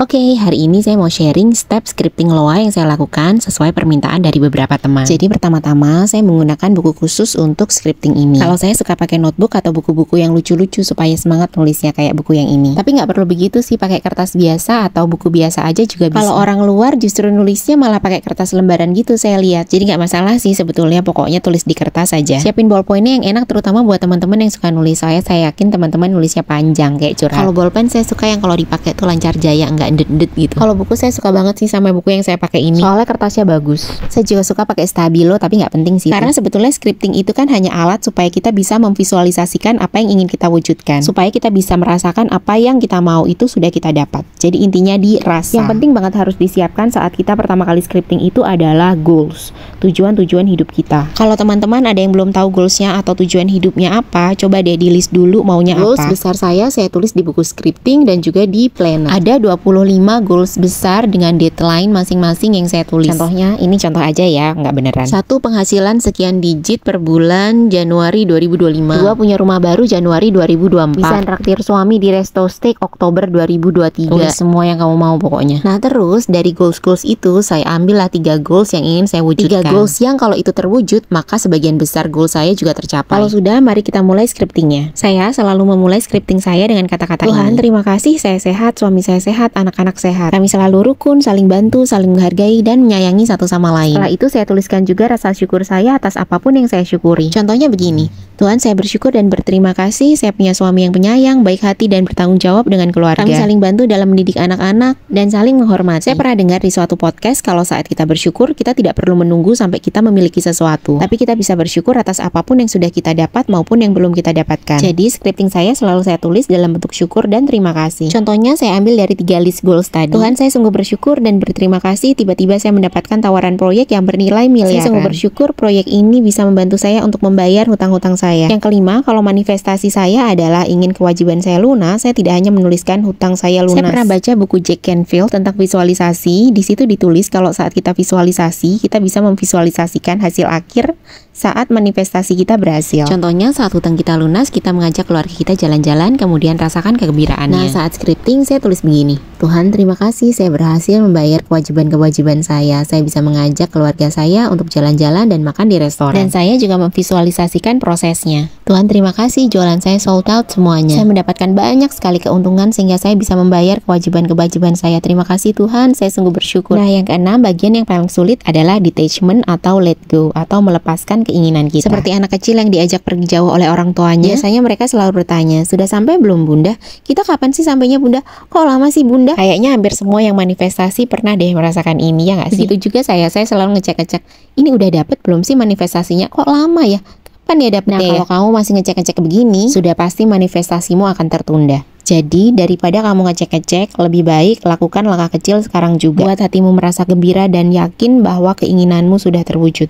Oke, hari ini saya mau sharing step scripting loa yang saya lakukan sesuai permintaan dari beberapa teman. Jadi pertama-tama saya menggunakan buku khusus untuk scripting ini. Kalau saya suka pakai notebook atau buku-buku yang lucu-lucu supaya semangat nulisnya kayak buku yang ini. Tapi nggak perlu begitu sih, pakai kertas biasa atau buku biasa aja juga bisa. Kalau orang luar justru nulisnya malah pakai kertas lembaran gitu saya lihat. Jadi nggak masalah sih sebetulnya, pokoknya tulis di kertas aja. Siapin ballpointnya yang enak terutama buat teman-teman yang suka nulis. Saya yakin teman-teman nulisnya panjang kayak curhat. Kalau ballpen saya suka yang kalau dipakai tuh lancar jaya, nggak ndet gitu. Kalau buku saya suka banget sih sama buku yang saya pakai ini. Soalnya kertasnya bagus. Saya juga suka pakai stabilo, tapi nggak penting sih. Karena sebetulnya scripting itu kan hanya alat supaya kita bisa memvisualisasikan apa yang ingin kita wujudkan. Supaya kita bisa merasakan apa yang kita mau itu sudah kita dapat. Jadi intinya dirasa. Yang penting banget harus disiapkan saat kita pertama kali scripting itu adalah goals. Tujuan-tujuan hidup kita. Kalau teman-teman ada yang belum tahu goalsnya atau tujuan hidupnya apa, coba deh di list dulu maunya goals apa. Goals besar saya tulis di buku scripting dan juga di planner. Ada 25 goals besar dengan deadline masing-masing yang saya tulis. Contohnya, ini contoh aja ya, nggak beneran. 1. Penghasilan sekian digit per bulan Januari 2025. 2. Punya rumah baru Januari 2024. Bisa traktir suami di resto steak Oktober 2023. Tulis semua yang kamu mau pokoknya. Nah terus, dari goals-goals itu, saya ambillah 3 goals yang ingin saya wujudkan. 3 goals yang kalau itu terwujud, maka sebagian besar goal saya juga tercapai. Kalau sudah, mari kita mulai scriptingnya. Saya selalu memulai scripting saya dengan kata-kata Tuhan, terima kasih saya sehat, suami saya sehat, anak-anak sehat. Kami selalu rukun, saling bantu, saling menghargai, dan menyayangi satu sama lain. Setelah itu saya tuliskan juga rasa syukur saya atas apapun yang saya syukuri. Contohnya begini, Tuhan, saya bersyukur dan berterima kasih saya punya suami yang penyayang, baik hati, dan bertanggung jawab dengan keluarga. Kami saling bantu dalam mendidik anak-anak dan saling menghormati. Saya pernah dengar di suatu podcast kalau saat kita bersyukur, kita tidak perlu menunggu sampai kita memiliki sesuatu, tapi kita bisa bersyukur atas apapun yang sudah kita dapat maupun yang belum kita dapatkan. Jadi scripting saya selalu saya tulis dalam bentuk syukur dan terima kasih. Contohnya saya ambil dari 3 list goals tadi. Tuhan, saya sungguh bersyukur dan berterima kasih tiba-tiba saya mendapatkan tawaran proyek yang bernilai miliaran. Saya sungguh bersyukur proyek ini bisa membantu saya untuk membayar hutang-hutang saya. Yang kelima, kalau manifestasi saya adalah ingin kewajiban saya lunas, saya tidak hanya menuliskan hutang saya lunas. Saya pernah baca buku Jack Canfield tentang visualisasi. Di situ ditulis kalau saat kita visualisasi, kita bisa memvisualisasikan hasil akhir saat manifestasi kita berhasil. Contohnya saat hutang kita lunas, kita mengajak keluarga kita jalan-jalan, kemudian rasakan kegembiraannya. Nah, saat scripting saya tulis begini. Tuhan, terima kasih saya berhasil membayar kewajiban-kewajiban saya. Saya bisa mengajak keluarga saya untuk jalan-jalan dan makan di restoran. Dan saya juga memvisualisasikan prosesnya. Tuhan, terima kasih jualan saya sold out semuanya. Saya mendapatkan banyak sekali keuntungan sehingga saya bisa membayar kewajiban-kewajiban saya. Terima kasih Tuhan, saya sungguh bersyukur. Nah, yang keenam, bagian yang paling sulit adalah detachment atau let go atau melepaskan keinginan kita. Seperti anak kecil yang diajak pergi jauh oleh orang tuanya, biasanya mereka selalu bertanya, sudah sampai belum bunda? Kita kapan sih sampainya bunda? Kok lama sih bunda? Kayaknya hampir semua yang manifestasi pernah deh merasakan ini, ya nggak sih? Begitu juga saya selalu ngecek-ngecek, ini udah dapet belum sih manifestasinya? Kok lama ya? Kapan ya dapetnya? Nah, kalau kamu masih ngecek-ngecek begini, sudah pasti manifestasimu akan tertunda. Jadi daripada kamu ngecek-ngecek, lebih baik lakukan langkah kecil sekarang juga. Buat hatimu merasa gembira dan yakin bahwa keinginanmu sudah terwujud.